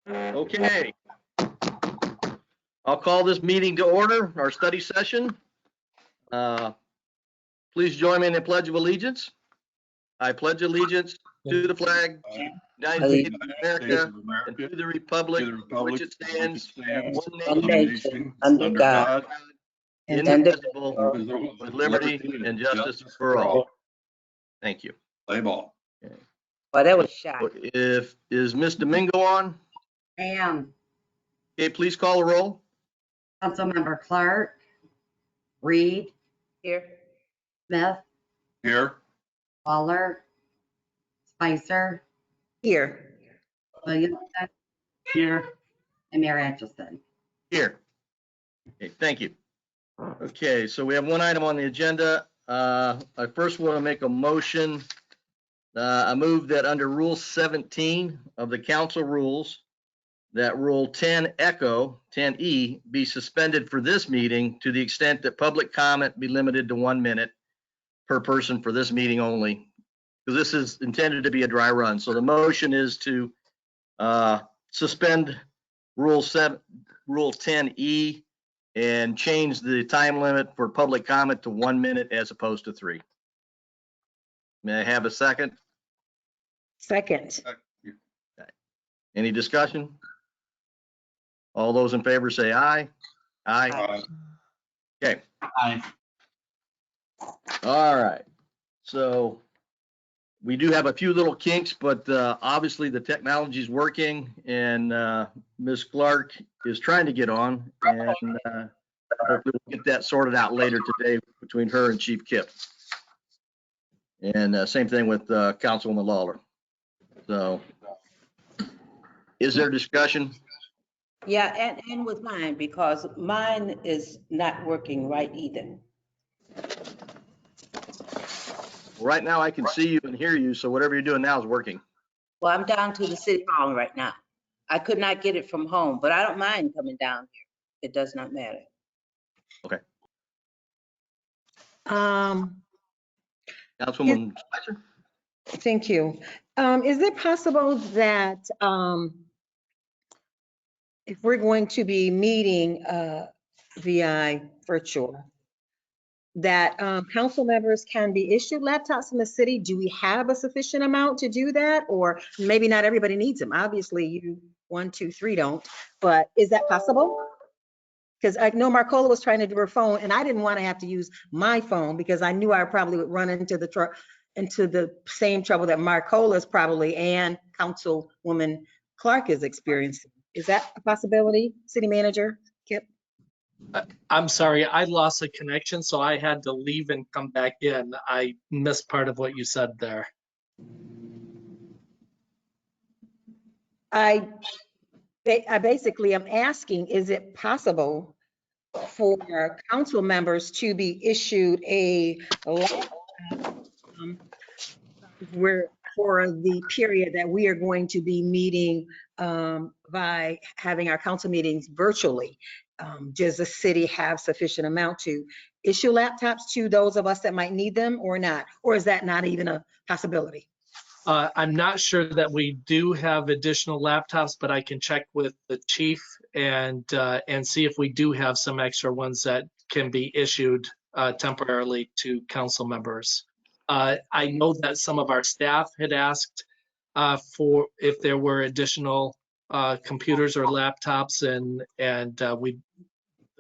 Okay. I'll call this meeting to order, our study session. Please join me in the Pledge of Allegiance. I pledge allegiance to the flag, United States of America, and to the republic for which it stands, one nation, under God, indivisible, with liberty and justice for all. Thank you. Play ball. Well, that was shy. Is Ms. Domingo on? And Okay, please call the roll. Councilmember Clark, Reed, Here. Smith, Here. Waller, Spicer, Here. Williamson, Here. and Mayor Atchison. Here. Okay, thank you. Okay, so we have one item on the agenda. I first want to make a motion. I move that under Rule 17 of the council rules, that Rule 10 Echo 10E be suspended for this meeting to the extent that public comment be limited to 1 minute per person for this meeting only, because this is intended to be a dry run. So the motion is to suspend Rule 10E and change the time limit for public comment to 1 minute as opposed to 3. May I have a second? Second. Any discussion? All those in favor say aye. Aye. Okay. Aye. All right. So we do have a few little kinks, but obviously the technology is working, and Ms. Clark is trying to get on, and hopefully we'll get that sorted out later today between her and Chief Kip. And same thing with Councilwoman Lawler. So is there discussion? Yeah, and with mine, because mine is not working right either. Right now I can see you and hear you, so whatever you're doing now is working. Well, I'm down to the city hall right now. I could not get it from home, but I don't mind coming down here. It does not matter. Okay. Is- Councilwoman Spicer? Thank you. Is it possible that if we're going to be meeting via virtual, that council members can be issued laptops in the city? Do we have a sufficient amount to do that? Or maybe not everybody needs them. Obviously, you 1, 2, 3 don't, but is that possible? Because I know Marcola was trying to do her phone, and I didn't want to have to use my phone because I knew I probably would run into the same trouble that Marcola's probably and Councilwoman Clark is experiencing. Is that a possibility, City Manager Kip? I'm sorry, I lost a connection, so I had to leave and come back in. I missed part of what you said there. I basically am asking, is it possible for council members to be issued a laptop for the period that we are going to be meeting by having our council meetings virtually? Does the city have sufficient amount to issue laptops to those of us that might need them or not? Or is that not even a possibility? I'm not sure that we do have additional laptops, but I can check with the chief and see if we do have some extra ones that can be issued temporarily to council members. I know that some of our staff had asked for if there were additional computers or laptops, and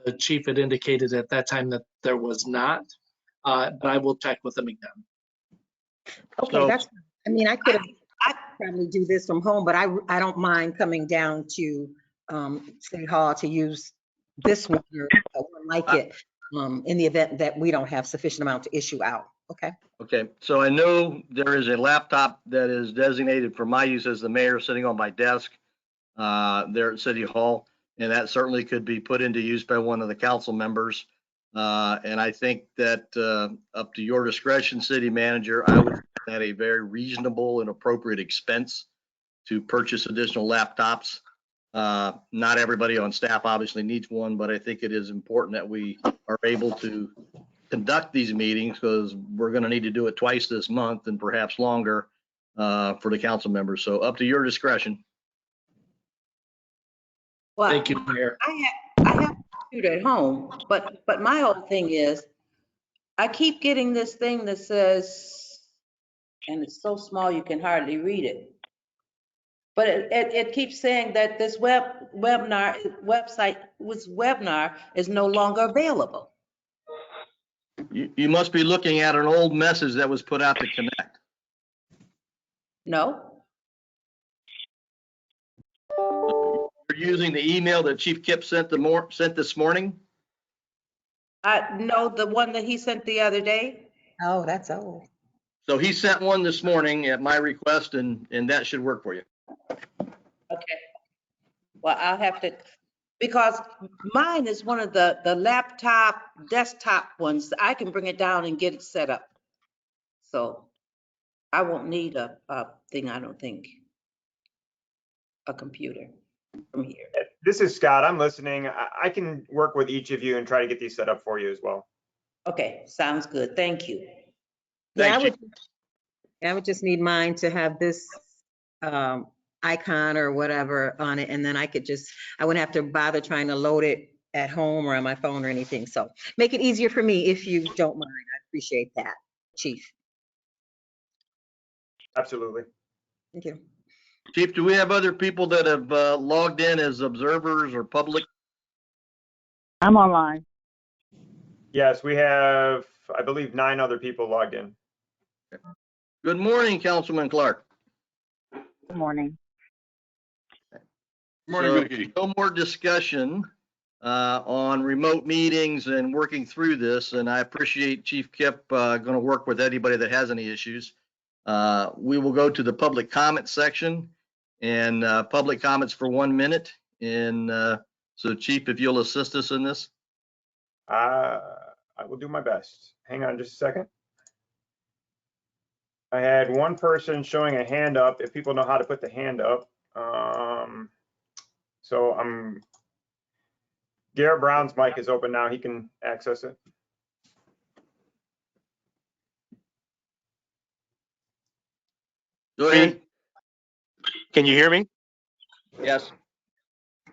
the chief had indicated at that time that there was not, but I will check with them again. Okay, So- that's, I mean, I could probably do this from home, but I don't mind coming down to City Hall to use this one or one like it in the event that we don't have sufficient amount to issue out. Okay. Okay, so I know there is a laptop that is designated for my use as the mayor sitting on my desk there at City Hall, and that certainly could be put into use by one of the council members. And I think that up to your discretion, city manager, I would at a very reasonable and appropriate expense to purchase additional laptops. Not everybody on staff obviously needs one, but I think it is important that we are able to conduct these meetings because we're going to need to do it twice this month and perhaps longer for the council members. So up to your discretion. Well, Thank you, Mayor. I have a computer at home, but my whole thing is, I keep getting this thing that says, and it's so small you can hardly read it. But it keeps saying that this webinar is no longer available. You must be looking at an old message that was put out to connect. No? You're using the email that Chief Kip sent this morning? No, the one that he sent the other day? Oh, that's old. So he sent one this morning at my request, and that should work for you. Okay. Well, I'll have to, because mine is one of the laptop, desktop ones. I can bring it down and get it set up. So I won't need a thing, I don't think, a computer from here. This is Scott. I'm listening. I can work with each of you and try to get these set up for you as well. Okay, sounds good. Thank you. Yeah, Thanks, I would just need mine to have this icon or whatever on it, and then I wouldn't have to bother trying to load it at home or on my phone or anything. So make it easier for me if you don't mind. I appreciate that, Chief. Absolutely. Thank you. Chief, do we have other people that have logged in as observers or public? I'm online. Yes, we have, I believe, 9 other people logged in. Good morning, Councilman Clark. Good morning. So, no more discussion on remote meetings and working through this, and I appreciate Chief Kip going to work with anybody that has any issues. We will go to the public comment section, and public comments for 1 minute. And so, Chief, if you'll assist us in this. I will do my best. Hang on just a second. I had one person showing a hand up, if people know how to put the hand up. So Garrett Brown's mic is open now. He can access it. Go ahead. Can you hear me? Yes.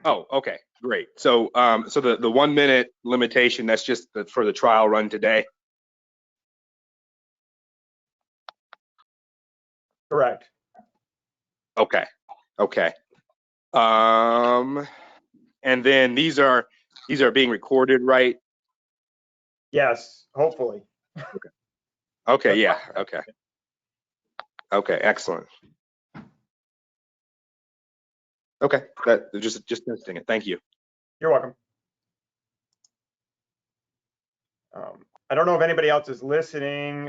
Oh, okay, great. So, so the 1 minute limitation, that's just for the trial run today. Correct. Okay, okay. And then these are being recorded, right? Yes, hopefully. Okay, yeah, okay. Okay, excellent. Okay, that just testing it. Thank you. You're welcome. I don't know if anybody else is listening.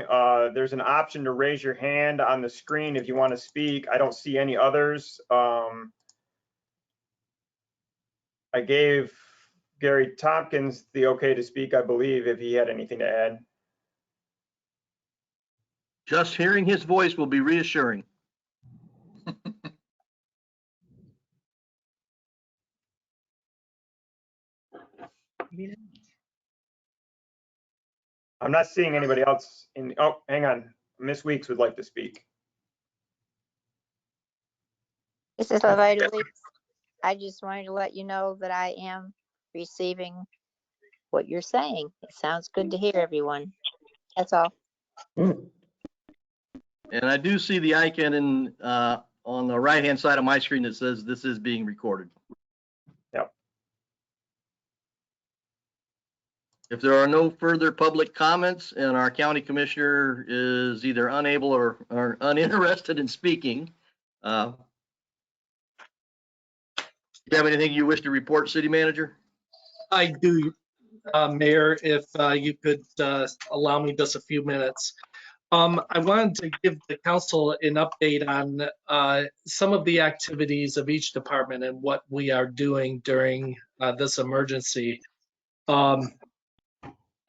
There's an option to raise your hand on the screen if you want to speak. I don't see any others. I gave Gary Tompkins the okay to speak, I believe, if he had anything to add. Just hearing his voice will be reassuring. I'm not seeing anybody else in, oh, hang on. Miss Weeks would like to speak. This is Lavita Weeks. I just wanted to let you know that I am receiving what you're saying. It sounds good to hear, everyone. That's all. And I do see the icon on the right-hand side of my screen that says this is being recorded. Yep. If there are no further public comments and our county commissioner is either unable or uninterested in speaking, do you have anything you wish to report, City Manager? I do, Mayor, if you could allow me just a few minutes. I wanted to give the council an update on some of the activities of each department and what we are doing during this emergency.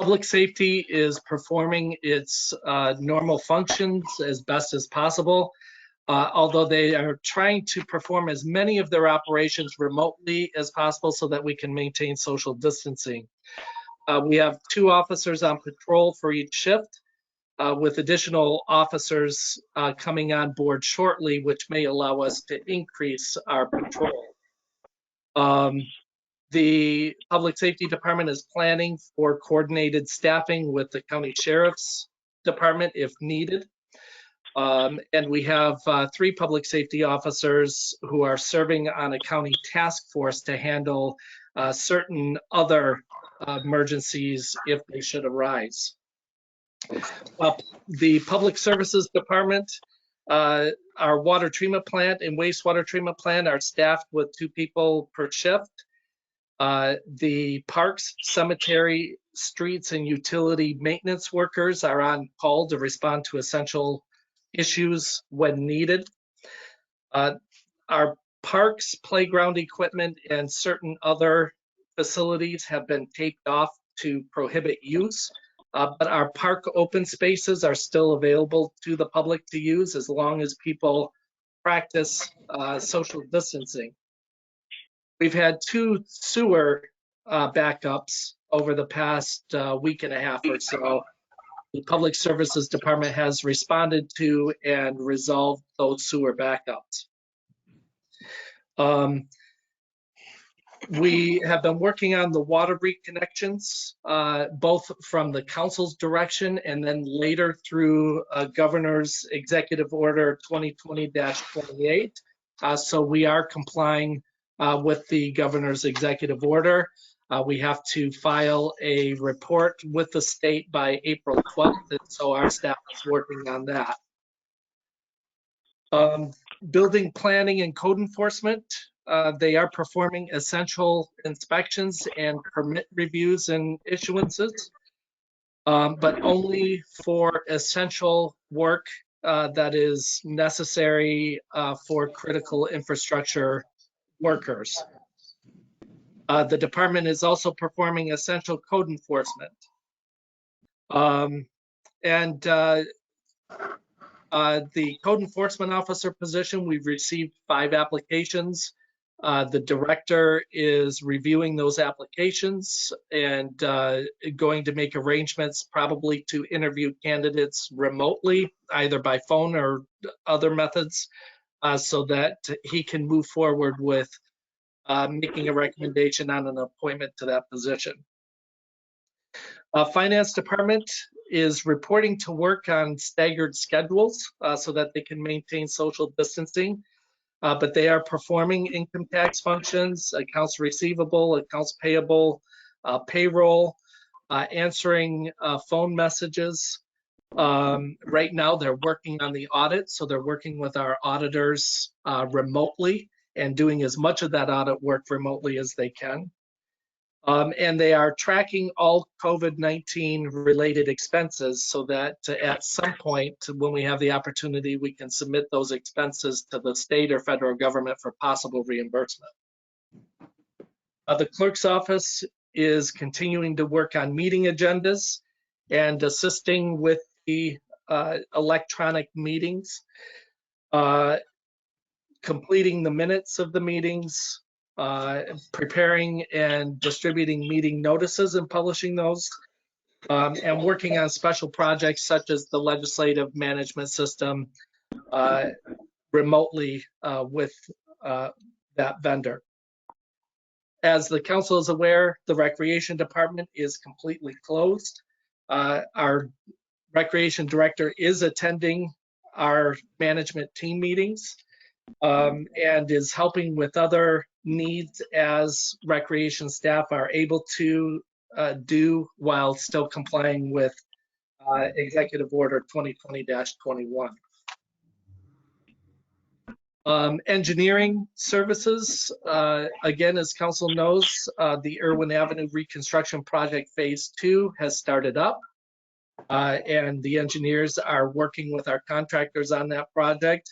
Public safety is performing its normal functions as best as possible, although they are trying to perform as many of their operations remotely as possible so that we can maintain social distancing. We have 2 officers on patrol for each shift, with additional officers coming on board shortly, which may allow us to increase our patrol. The Public Safety Department is planning for coordinated staffing with the County Sheriff's Department if needed. And we have 3 public safety officers who are serving on a county task force to handle certain other emergencies if they should arise. The Public Services Department, our water treatment plant and wastewater treatment plant are staffed with 2 people per shift. The parks, cemetery, streets, and utility maintenance workers are on call to respond to essential issues when needed. Our parks, playground equipment, and certain other facilities have been taped off to prohibit use, but our park open spaces are still available to the public to use as long as people practice social distancing. We've had 2 sewer backups over the past week and a half or so. The Public Services Department has responded to and resolved those sewer backups. We have been working on the water reconnections, both from the council's direction and then later through Governor's Executive Order 2020-28. So we are complying with the Governor's Executive Order. We have to file a report with the state by April 12th, and so our staff is working on that. Building planning and code enforcement, they are performing essential inspections and permit reviews and issuances, but only for essential work that is necessary for critical infrastructure workers. The department is also performing essential code enforcement. The code enforcement officer position, we've received 5 applications. The director is reviewing those applications and going to make arrangements probably to interview candidates remotely, either by phone or other methods, so that he can move forward with making a recommendation on an appointment to that position. Finance department is reporting to work on staggered schedules so that they can maintain social distancing, but they are performing income tax functions, accounts receivable, accounts payable, payroll, answering phone messages. Right now they're working on the audit, so they're working with our auditors remotely and doing as much of that audit work remotely as they can. And they are tracking all COVID-19 related expenses so that at some point when we have the opportunity, we can submit those expenses to the state or federal government for possible reimbursement. The clerk's office is continuing to work on meeting agendas and assisting with the electronic meetings, completing the minutes of the meetings, preparing and distributing meeting notices and publishing those, and working on special projects such as the legislative management system remotely with that vendor. As the council is aware, the recreation department is completely closed. Our recreation director is attending our management team meetings and is helping with other needs as recreation staff are able to do while still complying with Executive Order 2020-21. Engineering services, again, as council knows, the Irwin Avenue Reconstruction Project Phase 2 has started up, and the engineers are working with our contractors on that project.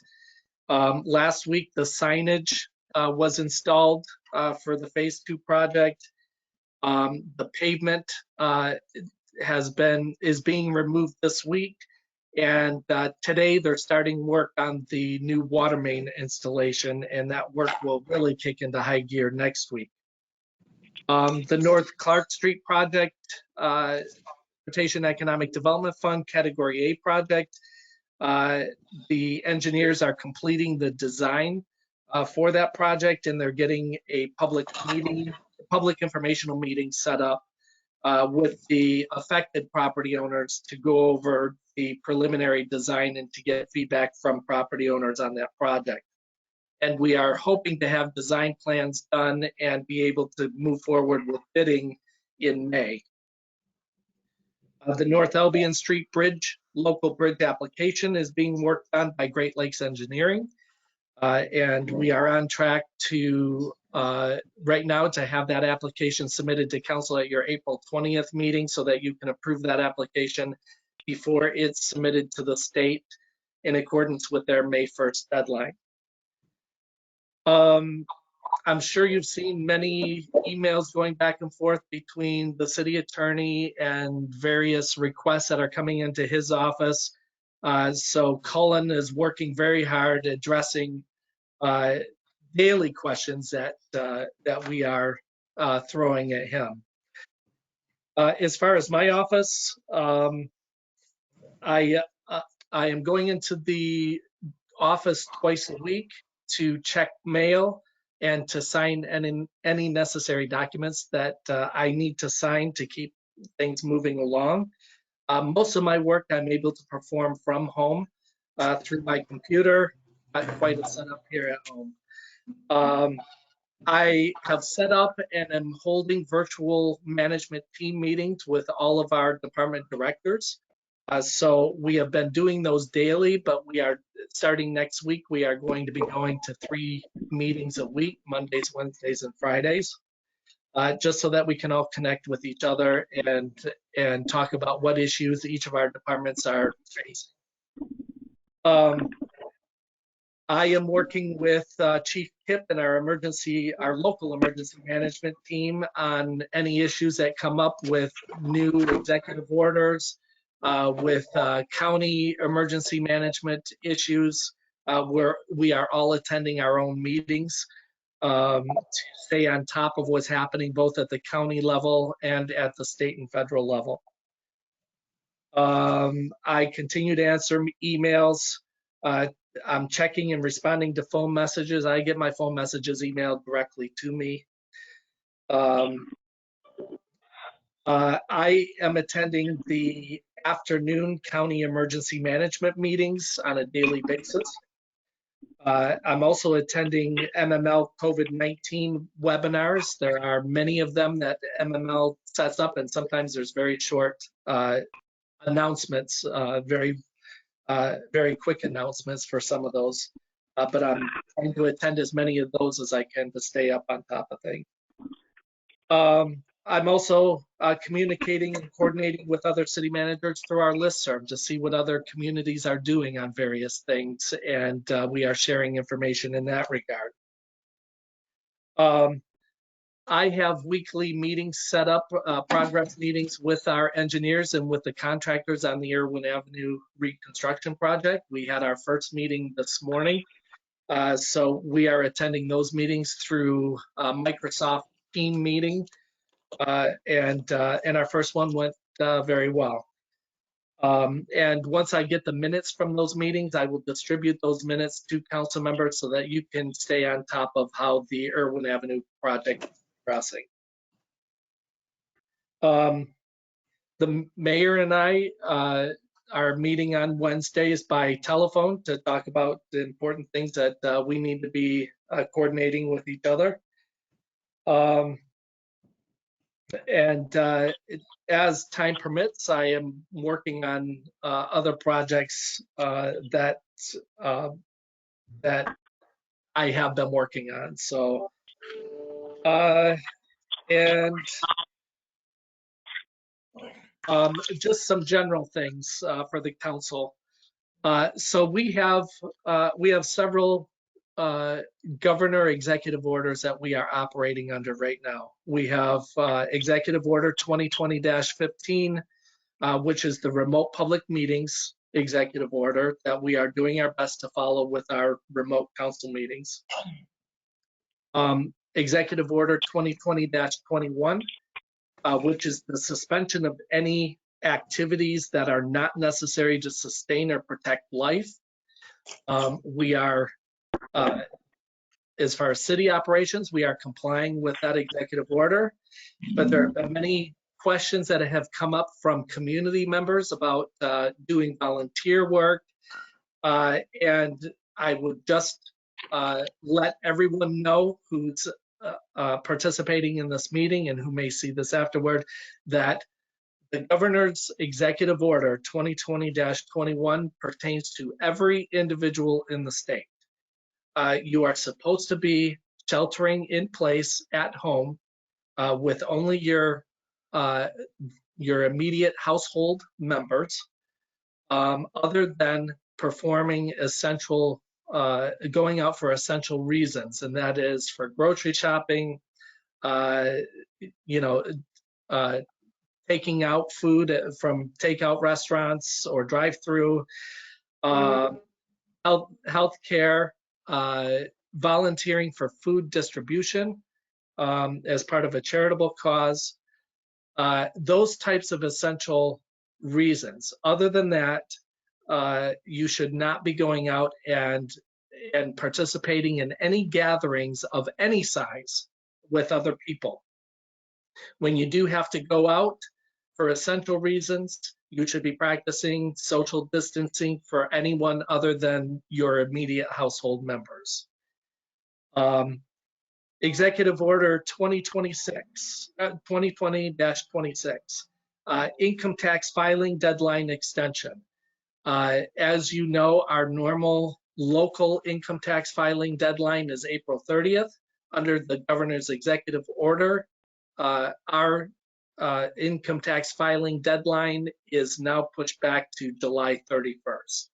Last week, the signage was installed for the Phase 2 project. The pavement is being removed this week, and today they're starting work on the new water main installation, and that work will really kick into high gear next week. The North Clark Street project, Transportation Economic Development Fund Category A project, the engineers are completing the design for that project, and they're getting a public informational meeting set up with the affected property owners to go over the preliminary design and to get feedback from property owners on that project. And we are hoping to have design plans done and be able to move forward with bidding in May. The North Albion Street Bridge local bridge application is being worked on by Great Lakes Engineering. And we are on track to, right now, to have that application submitted to council at your April 20th meeting so that you can approve that application before it's submitted to the state in accordance with their May 1st deadline. I'm sure you've seen many emails going back and forth between the city attorney and various requests that are coming into his office. So Cullen is working very hard addressing daily questions that we are throwing at him. As far as my office, I am going into the office twice a week to check mail and to sign any necessary documents that I need to sign to keep things moving along. Most of my work I'm able to perform from home through my computer. Not quite a setup here at home. I have set up and am holding virtual management team meetings with all of our department directors. So we have been doing those daily, but we are starting next week. We are going to be going to 3 meetings a week, Mondays, Wednesdays, and Fridays, just so that we can all connect with each other and talk about what issues each of our departments are facing. I am working with Chief Kip and our local emergency management team on any issues that come up with new executive orders, with county emergency management issues, where we are all attending our own meetings to stay on top of what's happening both at the county level and at the state and federal level. I continue to answer emails. I'm checking and responding to phone messages. I get my phone messages emailed directly to me. I am attending the afternoon county emergency management meetings on a daily basis. I'm also attending MML COVID-19 webinars. There are many of them that MML sets up, and sometimes there's very short announcements, very quick announcements for some of those. But I'm trying to attend as many of those as I can to stay up on top of things. I'm also communicating and coordinating with other city managers through our listserv to see what other communities are doing on various things, and we are sharing information in that regard. I have weekly meetings set up, progress meetings with our engineers and with the contractors on the Irwin Avenue reconstruction project. We had our first meeting this morning. So we are attending those meetings through Microsoft Team meeting. And our first one went very well. And once I get the minutes from those meetings, I will distribute those minutes to council members so that you can stay on top of how the Irwin Avenue project is progressing. The mayor and I are meeting on Wednesdays by telephone to talk about the important things that we need to be coordinating with each other. As time permits, I am working on other projects that I have been working on. So, just some general things for the council. So we have several governor executive orders that we are operating under right now. We have Executive Order 2020-15, which is the remote public meetings executive order that we are doing our best to follow with our remote council meetings. Executive Order 2020-21, which is the suspension of any activities that are not necessary to sustain or protect life. We are as far as city operations, we are complying with that executive order. But there have been many questions that have come up from community members about doing volunteer work. And I would just let everyone know who's participating in this meeting and who may see this afterward that the governor's executive order 2020-21 pertains to every individual in the state. You are supposed to be sheltering in place at home with only your immediate household members, other than performing essential, going out for essential reasons, and that is for grocery shopping, taking out food from takeout restaurants or drive-through, health care, volunteering for food distribution as part of a charitable cause, those types of essential reasons. Other than that, you should not be going out and participating in any gatherings of any size with other people. When you do have to go out for essential reasons, you should be practicing social distancing for anyone other than your immediate household members. Executive Order 2020-26, income tax filing deadline extension. As you know, our normal local income tax filing deadline is April 30th. Under the governor's executive order, our income tax filing deadline is now pushed back to July 31st.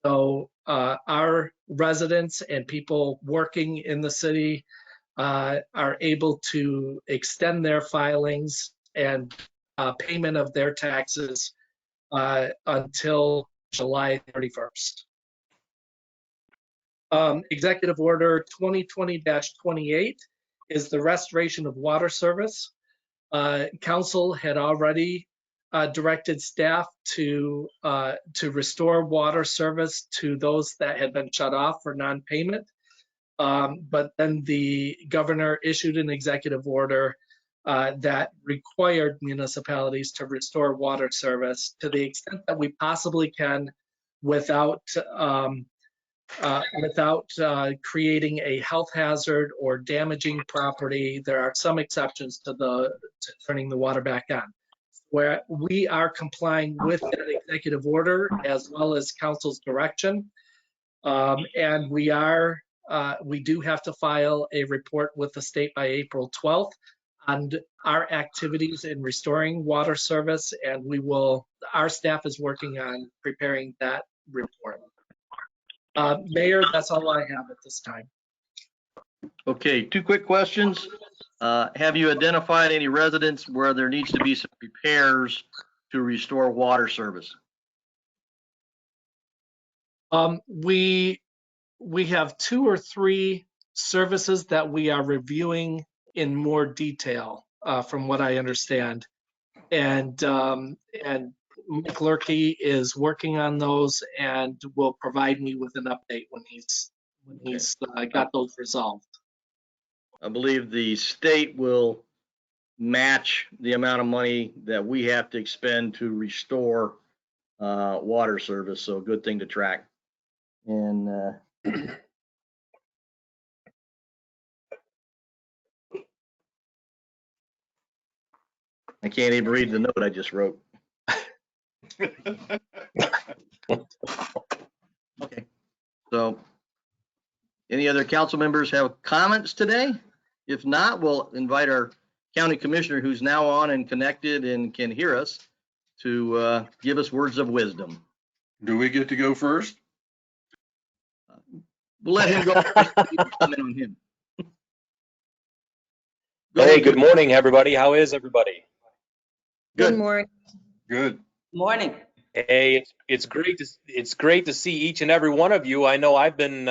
So our residents and people working in the city are able to extend their filings and payment of their taxes until July 31st. Executive Order 2020-28 is the restoration of water service. Council had already directed staff to restore water service to those that had been shut off for non-payment. But then the governor issued an executive order that required municipalities to restore water service to the extent that we possibly can without creating a health hazard or damaging property. There are some exceptions to turning the water back on. Where we are complying with that executive order as well as council's direction, and we do have to file a report with the state by April 12th on our activities in restoring water service, and our staff is working on preparing that report. Mayor, that's all I have at this time. Okay, 2 quick questions. Have you identified any residents where there needs to be some repairs to restore water service? We have 2 or 3 services that we are reviewing in more detail, from what I understand, and Mike Lurkey is working on those and will provide me with an update when he's got those resolved. I believe the state will match the amount of money that we have to expend to restore water service, so good thing to track. And I can't even read the note I just wrote. Okay, so any other council members have comments today? If not, we'll invite our county commissioner, who's now on and connected and can hear us, to give us words of wisdom. Do we get to go first? We'll let him go. Comment on him. Hey, good morning, everybody. How is everybody? Good morning. Good. Morning. Hey, it's great to see each and every one of you. I know I've been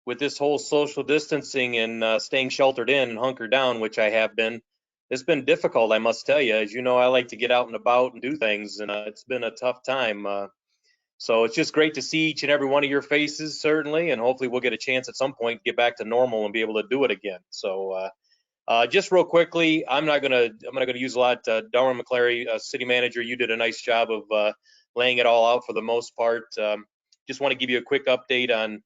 with this whole social distancing and staying sheltered in and hunkered down, which I have been. It's been difficult, I must tell you. As you know, I like to get out and about and do things, and it's been a tough time. So it's just great to see each and every one of your faces, certainly, and hopefully we'll get a chance at some point to get back to normal and be able to do it again. So just real quickly, I'm not gonna use a lot. Darwin McClary, city manager, you did a nice job of laying it all out for the most part. Just want to give you a quick update on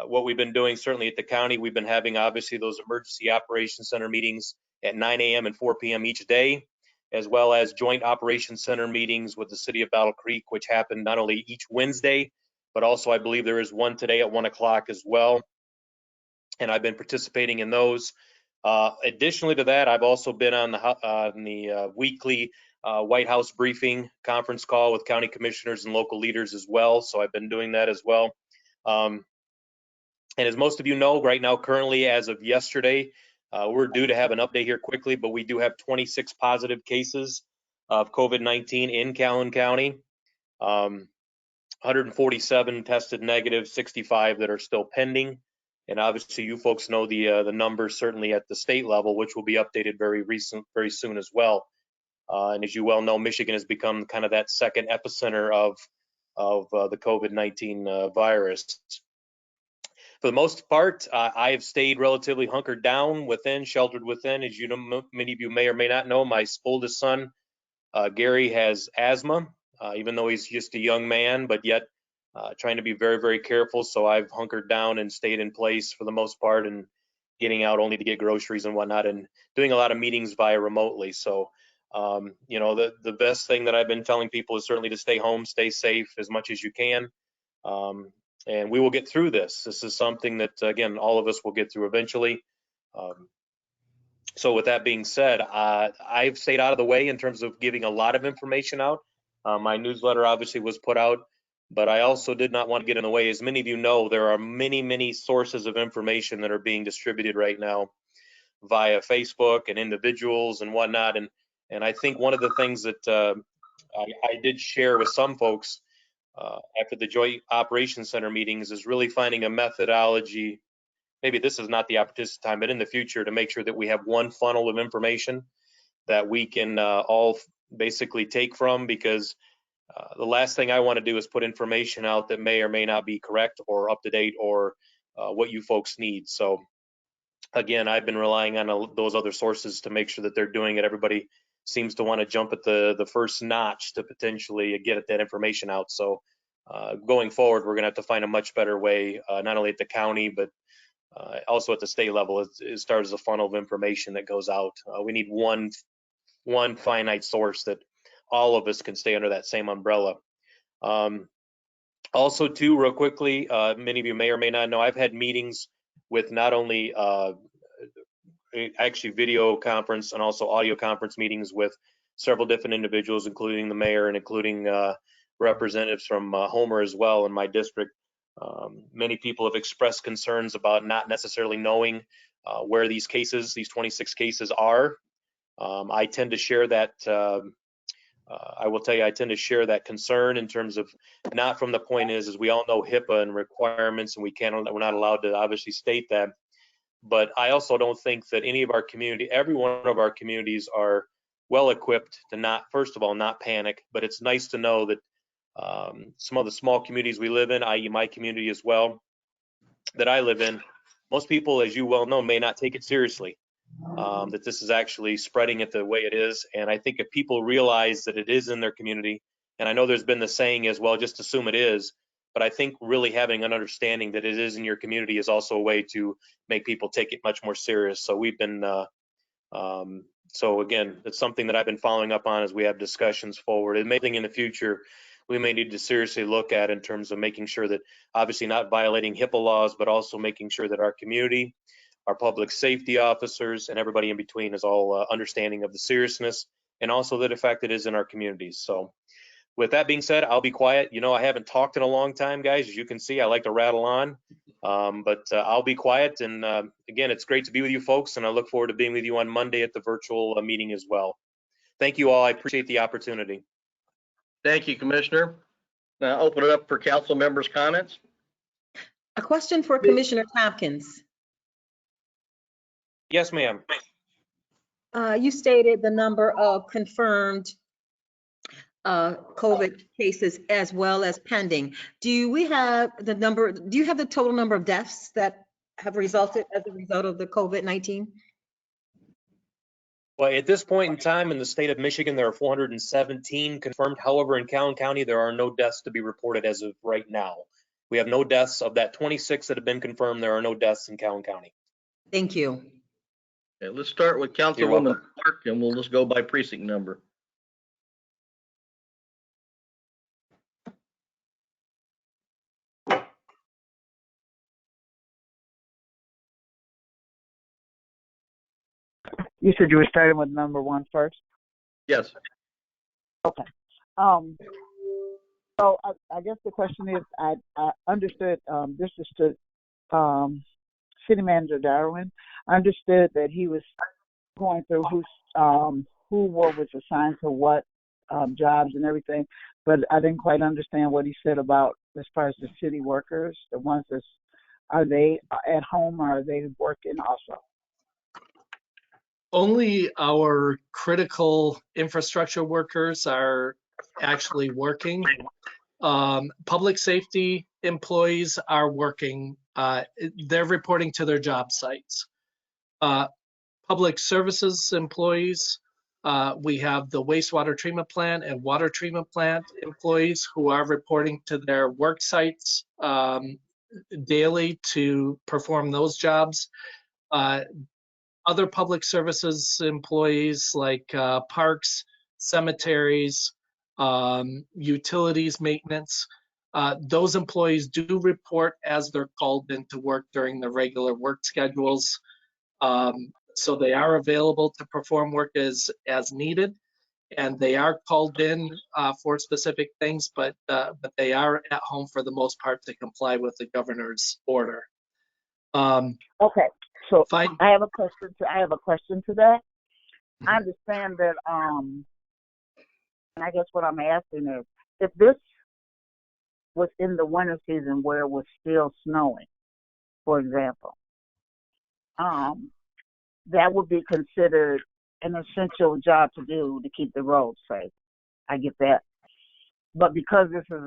what we've been doing. Certainly at the county, we've been having obviously those emergency operations center meetings at 9 a.m. and 4 p.m. each day, as well as joint operations center meetings with the city of Battle Creek, which happen not only each Wednesday, but also I believe there is one today at 1 o'clock as well. And I've been participating in those. Additionally to that, I've also been on the weekly White House briefing conference call with county commissioners and local leaders as well. So I've been doing that as well. And as most of you know, right now, currently, as of yesterday, we're due to have an update here quickly, but we do have 26 positive cases of COVID-19 in Calhoun County. 147 tested negative, 65 that are still pending. And obviously, you folks know the numbers certainly at the state level, which will be updated very soon as well. And as you well know, Michigan has become kind of that second epicenter of the COVID-19 virus. For the most part, I have stayed relatively hunkered down within, sheltered within. As you know, many of you may or may not know, my oldest son, Gary, has asthma, even though he's just a young man, but yet trying to be very, very careful. So I've hunkered down and stayed in place for the most part, and getting out only to get groceries and whatnot, and doing a lot of meetings via remotely. So, you know, the best thing that I've been telling people is certainly to stay home, stay safe as much as you can. And we will get through this. This is something that, again, all of us will get through eventually. So with that being said, I've stayed out of the way in terms of giving a lot of information out. My newsletter obviously was put out, but I also did not want to get in the way. As many of you know, there are many, many sources of information that are being distributed right now via Facebook and individuals and whatnot. And I think one of the things that I did share with some folks after the Joint Operations Center meetings is really finding a methodology. Maybe this is not the opportunity time, but in the future, to make sure that we have one funnel of information that we can all basically take from, because the last thing I want to do is put information out that may or may not be correct or up to date or what you folks need. So again, I've been relying on those other sources to make sure that they're doing it. Everybody seems to want to jump at the first notch to potentially get that information out. So going forward, we're going to have to find a much better way, not only at the county, but also at the state level, as far as a funnel of information that goes out. We need one finite source that all of us can stay under that same umbrella. Also, too, real quickly, many of you may or may not know, I've had meetings with not only actually video conference and also audio conference meetings with several different individuals, including the mayor and including representatives from Homer as well in my district. Many people have expressed concerns about not necessarily knowing where these 26 cases are. I tend to share that. I will tell you, I tend to share that concern in terms of, not from the point is we all know HIPAA and requirements, and we're not allowed to obviously state that. But I also don't think that any of our community, every one of our communities are well equipped to not, first of all, not panic. But it's nice to know that some of the small communities we live in, i.e. my community as well, that I live in, most people, as you well know, may not take it seriously, that this is actually spreading it the way it is. And I think if people realize that it is in their community, and I know there's been the saying as well, just assume it is, but I think really having an understanding that it is in your community is also a way to make people take it much more serious. So we've been, so again, it's something that I've been following up on as we have discussions forward. And maybe in the future, we may need to seriously look at in terms of making sure that obviously not violating HIPAA laws, but also making sure that our community, our public safety officers, and everybody in between is all understanding of the seriousness and also the fact that it is in our communities. So with that being said, I'll be quiet. You know, I haven't talked in a long time, guys. As you can see, I like to rattle on, but I'll be quiet. And again, it's great to be with you folks, and I look forward to being with you on Monday at the virtual meeting as well. Thank you all. I appreciate the opportunity. Thank you, Commissioner. Now open it up for council members' comments. A question for Commissioner Tompkins. Yes, ma'am. You stated the number of confirmed COVID cases as well as pending. Do we have the number, do you have the total number of deaths that have resulted as a result of the COVID-19? Well, at this point in time in the state of Michigan, there are 417 confirmed. However, in Calhoun County, there are no deaths to be reported as of right now. We have no deaths. Of that 26 that have been confirmed, there are no deaths in Calhoun County. Thank you. Okay, let's start with You're Councilwoman welcome. Clark, and we'll just go by precinct number. You said you were starting with number 1 first? Yes. Okay. So I guess the question is, I understood, this is to City Manager Darwin. I understood that he was going through who was assigned to what jobs and everything, but I didn't quite understand what he said about as far as the city workers, the ones that, are they at home or are they working also? Only our critical infrastructure workers are actually working. Public safety employees are working. They're reporting to their job sites. Public services employees, we have the wastewater treatment plant and water treatment plant employees who are reporting to their work sites daily to perform those jobs. Other public services employees like parks, cemeteries, utilities maintenance, those employees do report as they're called into work during the regular work schedules. So they are available to perform work as needed, and they are called in for specific things, but they are at home for the most part to comply with the governor's order. Okay, so Fine. I have a question to that. I understand that, and I guess what I'm asking is, if this was in the winter season where it was still snowing, for example, that would be considered an essential job to do to keep the roads safe. I get that. But because this is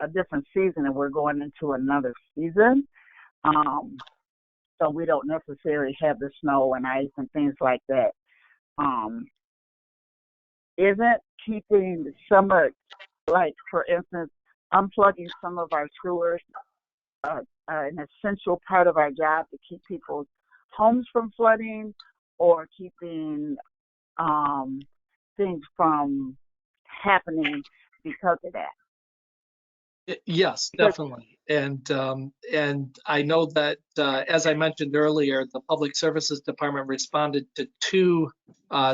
a different season, and we're going into another season, so we don't necessarily have the snow and ice and things like that. Isn't keeping some of, like, for instance, unplugging some of our sewers an essential part of our job to keep people's homes from flooding or keeping things from happening because of that? Yes, definitely. And I know that, as I mentioned earlier, the Public Services Department responded to 2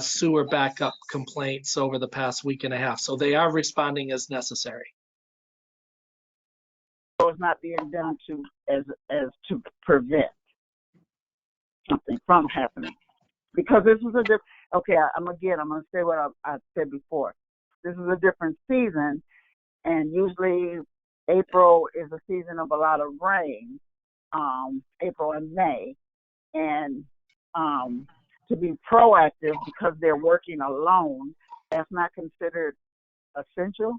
sewer backup complaints over the past week and a half. So they are responding as necessary. So it's not being done as to prevent something from happening. Because this is I'm going to say what I said before. This is a different season, and usually April is a season of a lot of rain, April and May, and to be proactive because they're working alone, that's not considered essential?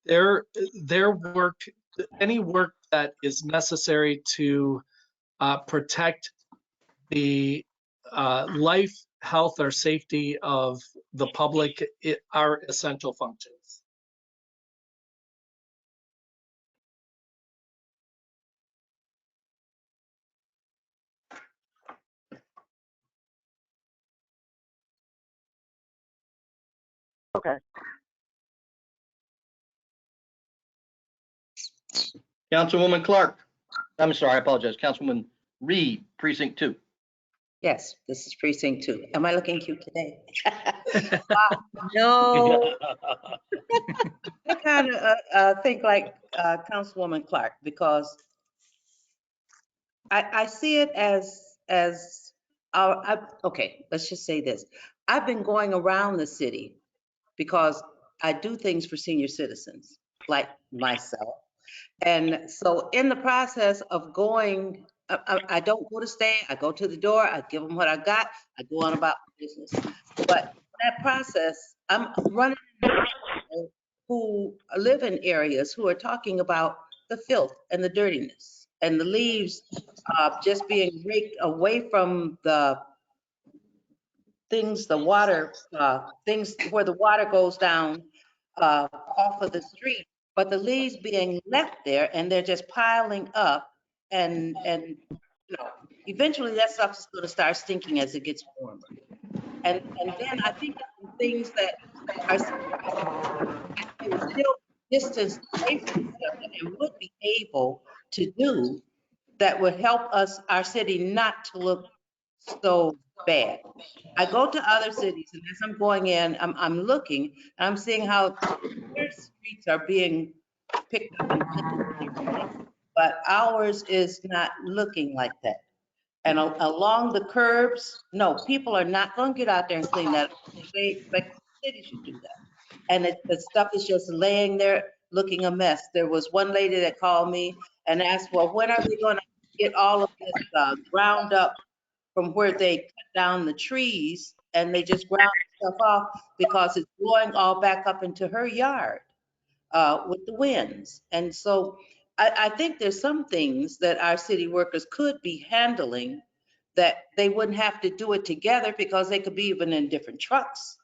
Their work, any work that is necessary to protect the life, health, or safety of the public are essential functions. Okay. Councilwoman Clark. I'm sorry, I apologize. Councilwoman Reed, precinct 2. Yes, this is precinct 2. Am I looking cute today? No. I kind of think like Councilwoman Clark, because I see it as okay, let's just say this. I've been going around the city because I do things for senior citizens like myself. And so in the process of going I don't go to stand. I go to the door. I give them what I got. I go on about my business. But that process, I'm running into people who live in areas who are talking about the filth and the dirtiness and the leaves just being raked away from the things, the water, things where the water goes down off of the street, but the leaves being left there and they're just piling up and you know, eventually that stuff is going to start stinking as it gets warmer. And then I think of the things that are they were still distanced away from each other and would be able to do that would help us, our city, not to look so bad. I go to other cities, and as I'm going in, I'm looking, and I'm seeing how their streets are being picked up and cleaned every day. But ours is not looking like that. And along the curbs, no, people are not going to get out there and clean that up. They expect the city should do that. And the stuff is just laying there looking a mess. There was one lady that called me and asked, well, when are they going to get all of this ground up from where they cut down the trees, and they just ground stuff off because it's blowing all back up into her yard with the winds. And so I think there's some things that our city workers could be handling that they wouldn't have to do it together because they could be even in different trucks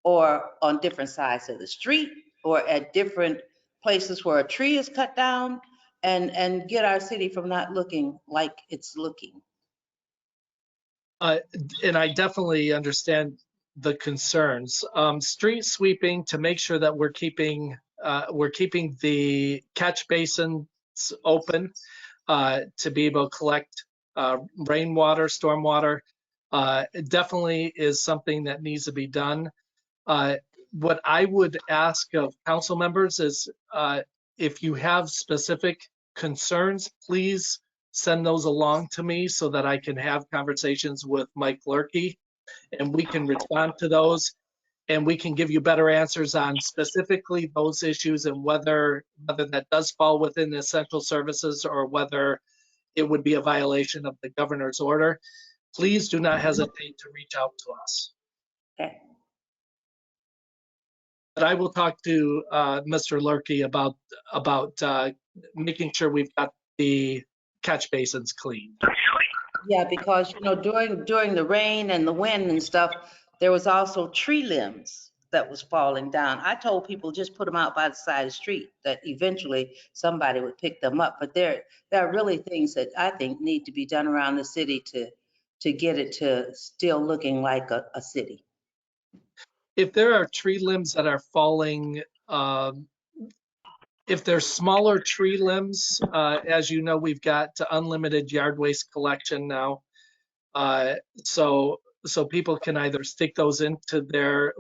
or on different sides of the street or at different places where a tree is cut down and get our city from not looking like it's looking. And I definitely understand the concerns. Street sweeping to make sure that we're keeping the catch basins open to be able to collect rainwater, stormwater. Definitely is something that needs to be done. What I would ask of council members is if you have specific concerns, please send those along to me so that I can have conversations with Mike Lurkey and we can respond to those and we can give you better answers on specifically those issues and whether that does fall within essential services or whether it would be a violation of the governor's order. Please do not hesitate to reach out to us. Okay. But I will talk to Mr. Lurkey about making sure we've got the catch basins clean. Yeah, because during the rain and the wind and stuff, there was also tree limbs that was falling down. I told people just put them out by the side of the street, that eventually somebody would pick them up. But there are really things that I think need to be done around the city to get it to still looking like a city. If there are tree limbs that are falling, if there's smaller tree limbs, as you know, we've got unlimited yard waste collection now. So people can either stick those into their,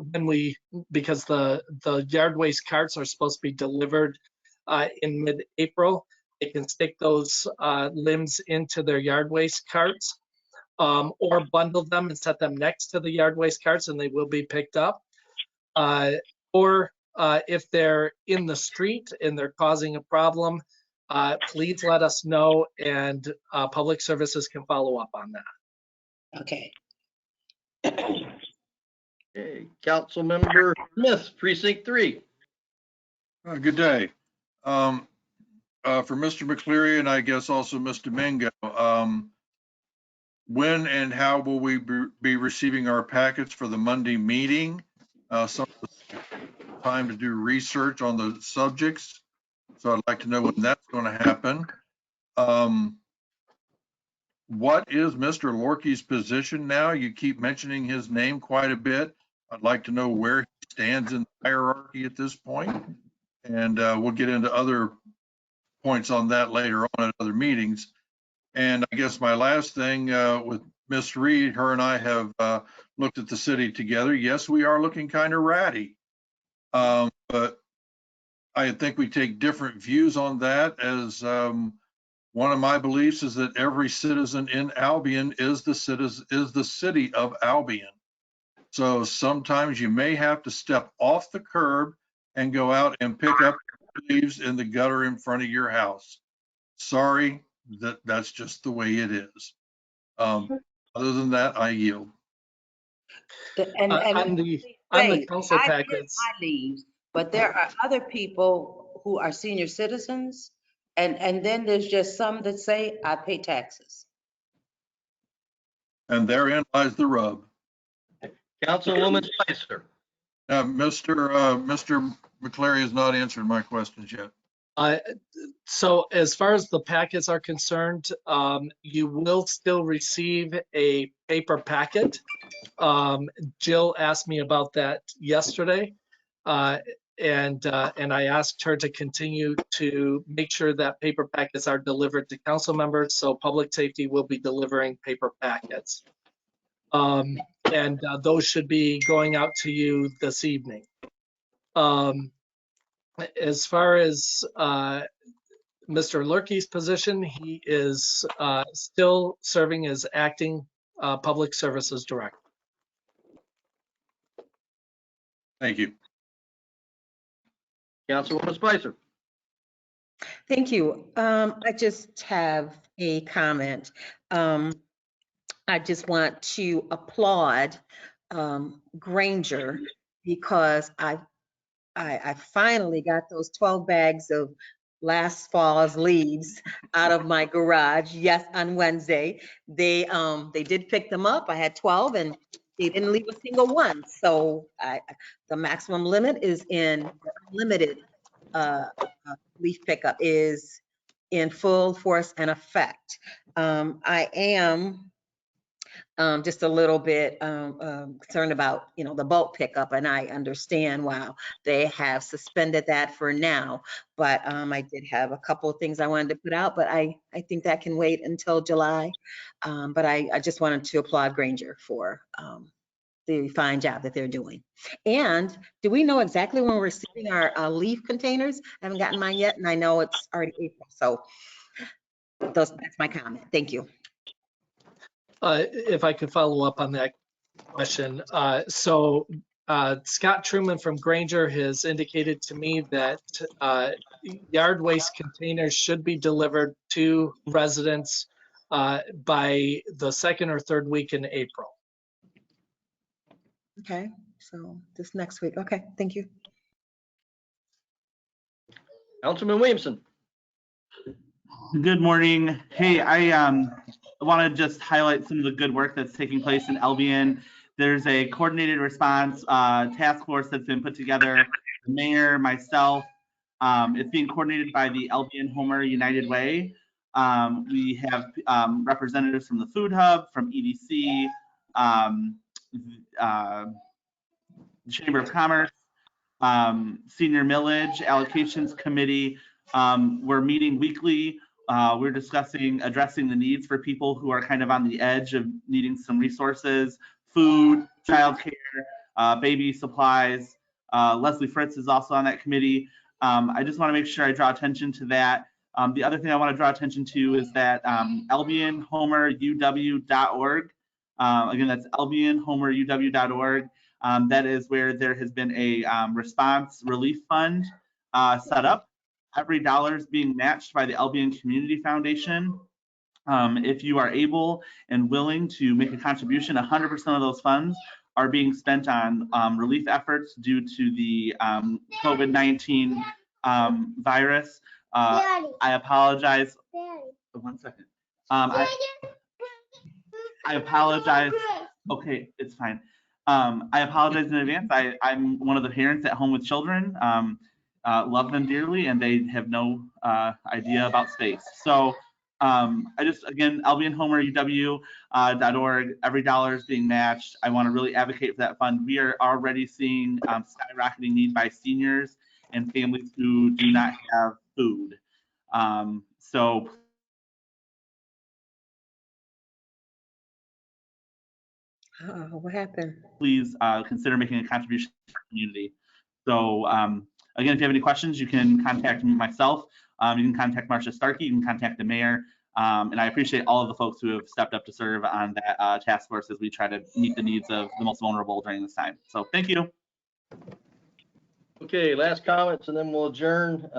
because the yard waste carts are supposed to be delivered in mid-April, they can stick those limbs into their yard waste carts or bundle them and set them next to the yard waste carts and they will be picked up. Or if they're in the street and they're causing a problem, please let us know and Public Services can follow up on that. Okay. Okay, Councilmember Smith, Precinct 3. Good day. For Mr. McCleary and I guess also Mr. Mingo, when and how will we be receiving our packets for the Monday meeting? Some time to do research on the subjects. So I'd like to know when that's going to happen. What is Mr. Lorkey's position now? You keep mentioning his name quite a bit. I'd like to know where he stands in the hierarchy at this point. And we'll get into other points on that later on at other meetings. And I guess my last thing with Miss Reed, her and I have looked at the city together. Yes, we are looking kind of ratty. But I think we take different views on that, as one of my beliefs is that every citizen in Albion is the city of Albion. So sometimes you may have to step off the curb and go out and pick up leaves in the gutter in front of your house. Sorry, that's just the way it is. Other than that, I yield. And On the council I get packets, my leaves, but there are other people who are senior citizens, and then there's just some that say, I pay taxes. And therein lies the rub. Councilwoman Spicer. Mr. McCleary has not answered my questions yet. so as far as the packets are concerned, you will still receive a paper packet. Jill asked me about that yesterday, and I asked her to continue to make sure that paper packets are delivered to council members. So public safety will be delivering paper packets, and those should be going out to you this evening. As far as Mr. Lurkey's position, he is still serving as acting public services director. Thank you. Councilwoman Spicer. Thank you. I just have a comment. I just want to applaud Granger because I finally got those 12 bags of last fall's leaves out of my garage. Yes, on Wednesday. They did pick them up. I had 12 and they didn't leave a single one. So the maximum limit is in unlimited leaf pickup is in full force and effect. I am just a little bit concerned about, the bulk pickup, and I understand why they have suspended that for now. But I did have a couple of things I wanted to put out, but I think that can wait until July. But I just wanted to applaud Granger for the fine job that they're doing. And do we know exactly when we're receiving our leaf containers? I haven't gotten mine yet, and I know it's already April. So that's my comment. Thank you. If I could follow up on that question. Scott Truman from Granger has indicated to me that yard waste containers should be delivered to residents by the second or third week in April. Okay, so this next week. Okay, thank you. Councilman Williamson. Good morning. Hey, I want to just highlight some of the good work that's taking place in Albion. There's a coordinated response task force that's been put together. The mayor, myself, it's being coordinated by the Albion Homer United Way. We have representatives from the Food Hub, from EDC, the Chamber of Commerce, Senior Millage Allocations Committee. We're meeting weekly. We're discussing addressing the needs for people who are kind of on the edge of needing some resources, food, childcare, baby supplies. Leslie Fritz is also on that committee. I just want to make sure I draw attention to that. The other thing I want to draw attention to is that albionhomeruw.org. Again, that's albionhomeruw.org. That is where there has been a response relief fund set up. Every dollar is being matched by the Albion Community Foundation. If you are able and willing to make a contribution, 100% of those funds are being spent on relief efforts due to the COVID-19 virus. I apologize. One second. I apologize. Okay, it's fine. I apologize in advance. I'm one of the parents at home with children. Love them dearly, and they have no idea about space. So I just, again, albionhomeruw.org, every dollar is being matched. I want to really advocate for that fund. We are already seeing skyrocketing need by seniors and families who do not have food. So What happened? please consider making a contribution to the community. So again, if you have any questions, you can contact myself. You can contact Marcia Starkey. You can contact the mayor. And I appreciate all of the folks who have stepped up to serve on that task force as we try to meet the needs of the most vulnerable during this time. So thank you. Okay, last comments and then we'll adjourn.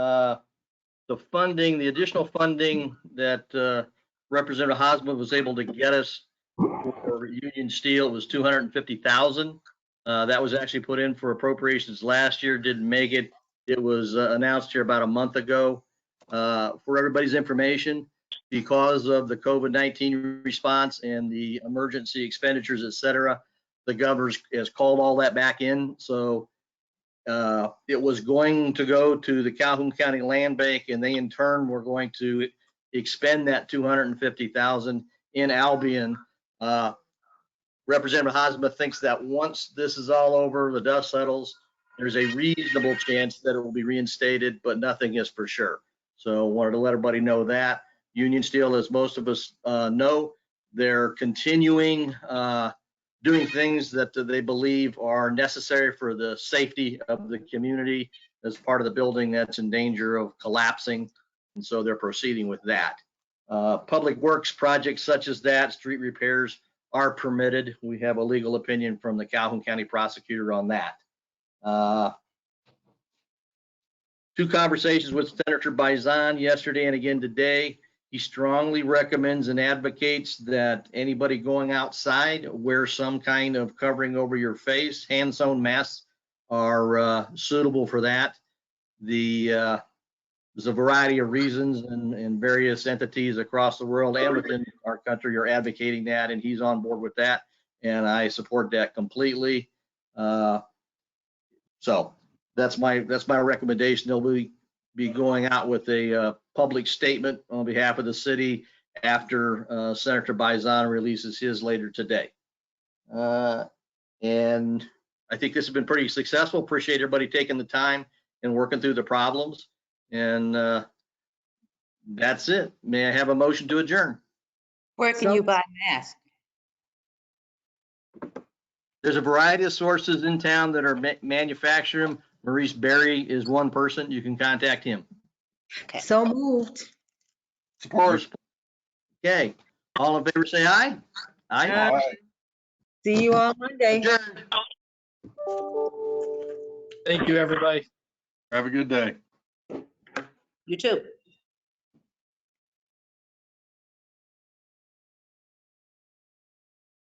the funding, the additional funding that Representative Hosmer was able to get us for Union Steel was 250,000. That was actually put in for appropriations last year, didn't make it. It was announced here about a month ago. For everybody's information, because of the COVID-19 response and the emergency expenditures, et cetera, the governor has called all that back in. So it was going to go to the Calhoun County Land Bank, and they in turn were going to expend that 250,000 in Albion. Representative Hosmer thinks that once this is all over, the dust settles, there's a reasonable chance that it will be reinstated, but nothing is for sure. So wanted to let everybody know that. Union Steel, as most of us know, they're continuing doing things that they believe are necessary for the safety of the community as part of the building that's in danger of collapsing. And so they're proceeding with that. Public works projects such as that, street repairs, are permitted. We have a legal opinion from the Calhoun County prosecutor on that. Two conversations with Senator Bizon yesterday and again today. He strongly recommends and advocates that anybody going outside wear some kind of covering over your face. Hand-sewn masks are suitable for that. There's a variety of reasons, and various entities across the world and within our country are advocating that, and he's on board with that, and I support that completely. So that's my recommendation. They'll be going out with a public statement on behalf of the city after Senator Bizon releases his later today. And I think this has been pretty successful. Appreciate everybody taking the time and working through the problems. And that's it. May I have a motion to adjourn? Where can you buy masks? There's a variety of sources in town that are manufacturing them. Maurice Berry is one person. You can contact him. So moved. Support. Okay. All in favor, say aye. Aye. See you on Monday. Adjourned. Thank you, everybody. Have a good day. You too.